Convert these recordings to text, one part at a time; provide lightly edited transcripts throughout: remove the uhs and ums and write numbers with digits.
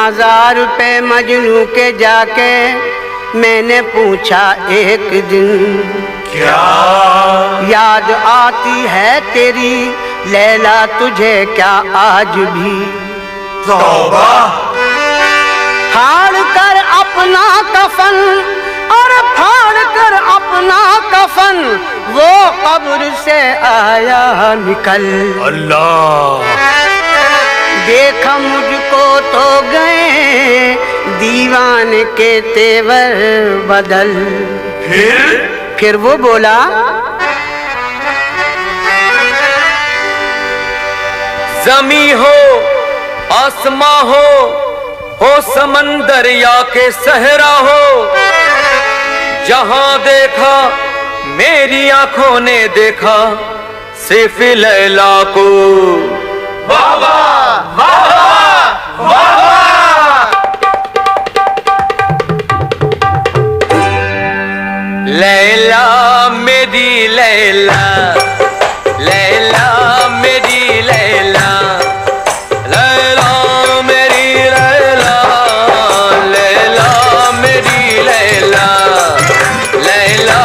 मज़ार पे मजनू के जाके मैंने पूछा एक दिन, क्या याद आती है तेरी लैला तुझे क्या आज भी? तौबा। फाड़ कर अपना कफन और फाड़ कर अपना कफन वो कब्र से आया निकल। अल्लाह। देखा मुझको तो गए दीवाने के तेवर बदल। फिर वो बोला, जमी हो आसमां हो समंदर या के सहरा हो, जहां देखा मेरी आंखों ने देखा सिर्फ लैला को। बाबा बाबा बाबा। लैला मेरी लैला, लैला मेरी लैला, लैला मेरी लैला, लैला मेरी लैला, लैला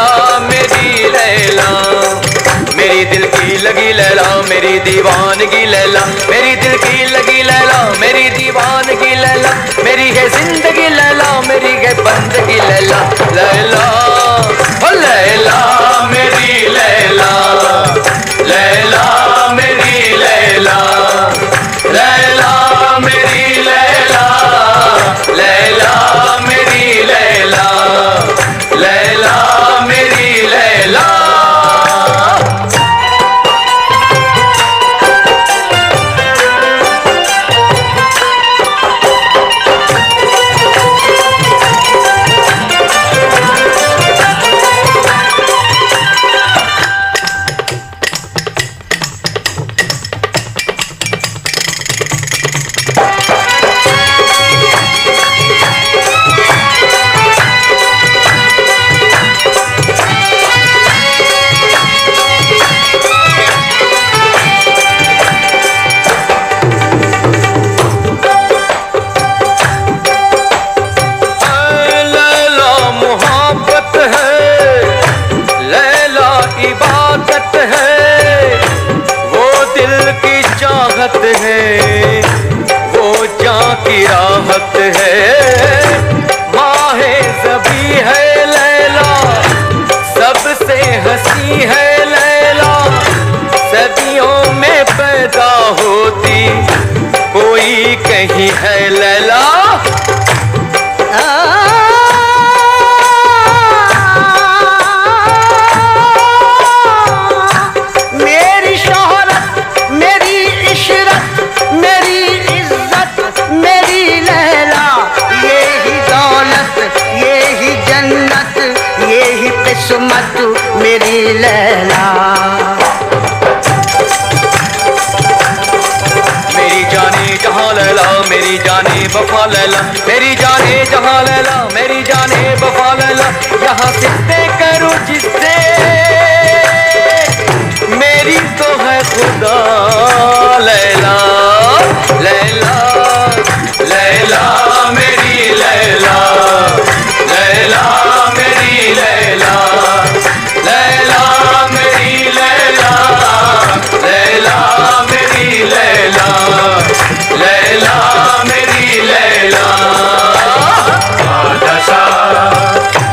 मेरी लैला। मेरी दिल की लगी लैला, मेरी दीवानगी लैला, मेरी दिल की लगी लैला, मेरी दीवानगी लैला, मेरी है जिंदगी लैला, मेरी है बंदगी लैला। लैला ओ लैला मेरी लैला, लैला मेरी लैला, लैला मेरी लैला, लैला मेरी लैला, लैला मेरी लैला। है वो जान की राहत है, माहे ज़बी है लैला, सबसे हंसी है लैला, सदियों में पैदा होती कोई कहीं है लैला। किस्मत मेरी लैला। मेरी जाने जहां लैला, मेरी जाने वफा लैला, मेरी जाने जहां लैला, मेरी जाने वफा लैला। यहाँ सिद्दे करूं जिससे मेरी तो है खुदा लैला। लैला लैला मेरी लैला, लैला मेरी लैला, लैला मेरी लैला, लैला मेरी लैला, लैला मेरी लैला। पादसा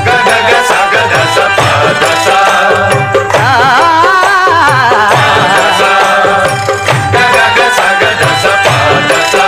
गदगसा गदसा पादसा, पादसा गदगसा गदसा पादसा।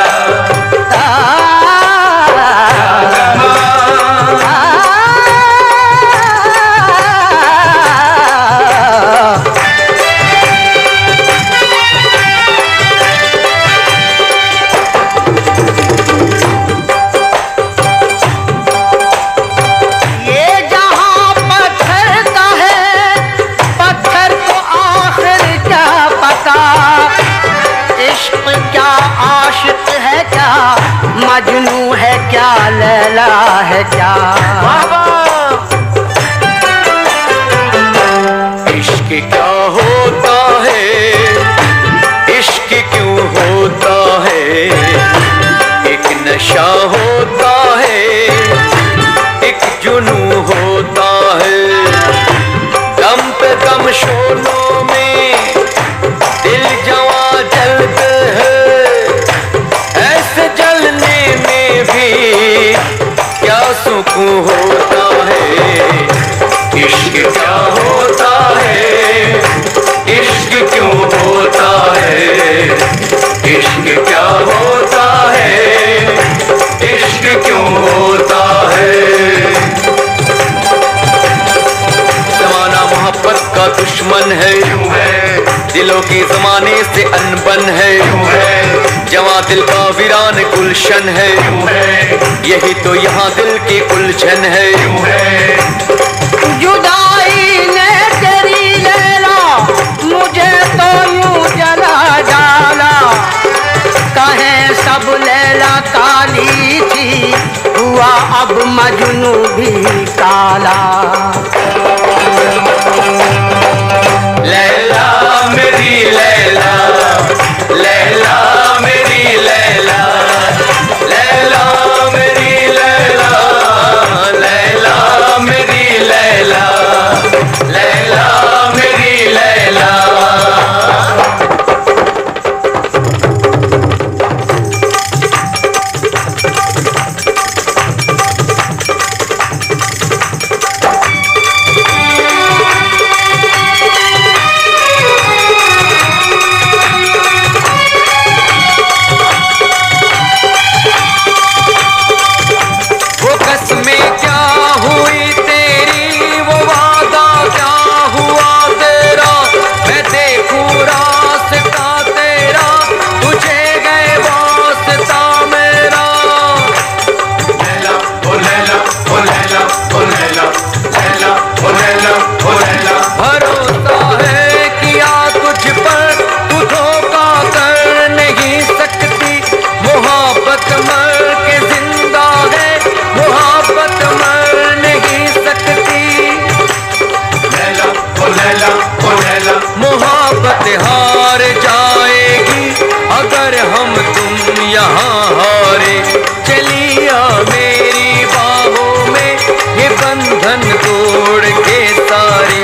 मजनू है क्या लैला है क्या? इश्क क्या होता है, इश्क क्यों होता है, एक नशा क्यों होता है, इश्क क्या होता है, इश्क क्यों होता है, इश्क क्या होता है, इश्क क्यों होता है। जमाना मोहब्बत का दुश्मन है, क्यों है, दिलों की जमाने से अनबन है, क्यों है, जवां दिल का वीरान गुलशन है, क्यों है, यही तो यहाँ दिल की उलझन है। क्यों है। जुदाई ने तेरी लैला मुझे तो यूं जला डाला, कहें सब लैला काली थी, हुआ अब मजनू भी काला। लैला मेरी लैला, लैला मेरी लैला, लैला मेरी लैला, लैला मेरी लैला, लैला मेरी लैला। वो कसमें क्या हुई तेरी, वो वादा क्या हुआ तेरा, मैं देखूं रास्ता तेरा, तुझे गए वास्ता मेरा। लैला ओ लैला ओ लैला ओ लैला, लैला ओ लैला ओ लैला। भरोसा है किया तुझ पर, तू धोखा कर नहीं सकती, मोहब्बत मर के जिंदा है, मोहब्बत मर नहीं सकती। लैला ओ लैला ओ लैला, मोहब्बत हार जाएगी अगर हम तुम यहाँ हारे, चलिया मेरी बाहों में ये बंधन तोड़ के सारे,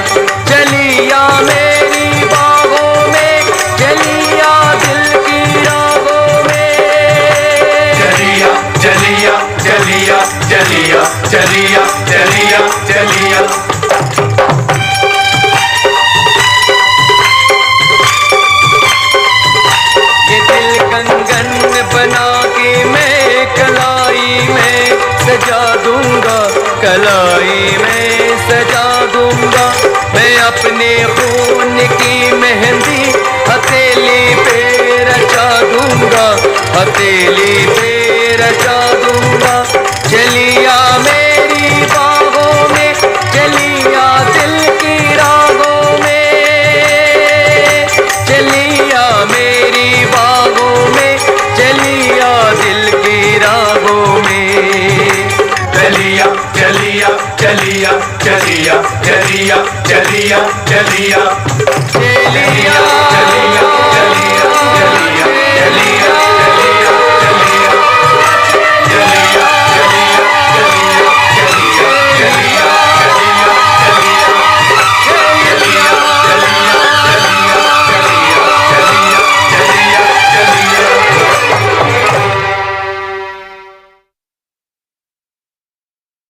चलिया मेरी बाहों में, चलिया दिल की राहों में। चलिया चलिया चलिया चलिया चलिया चलिया चलिया। ये दिल कंगन बना के मैं कलाई में सजा दूंगा, कलाई में सजा दूंगा, मैं अपने खून की मेहंदी हथेली पे रचा दूंगा, हथेली पे रचा दूंगा। चलिया मेरी बाहों में, चलिया दिल की राहों में, चलिया मेरी बाहों में, चलिया दिल की राहों में। चलिया चलिया चलिया चलिया चलिया चलिया चलिया।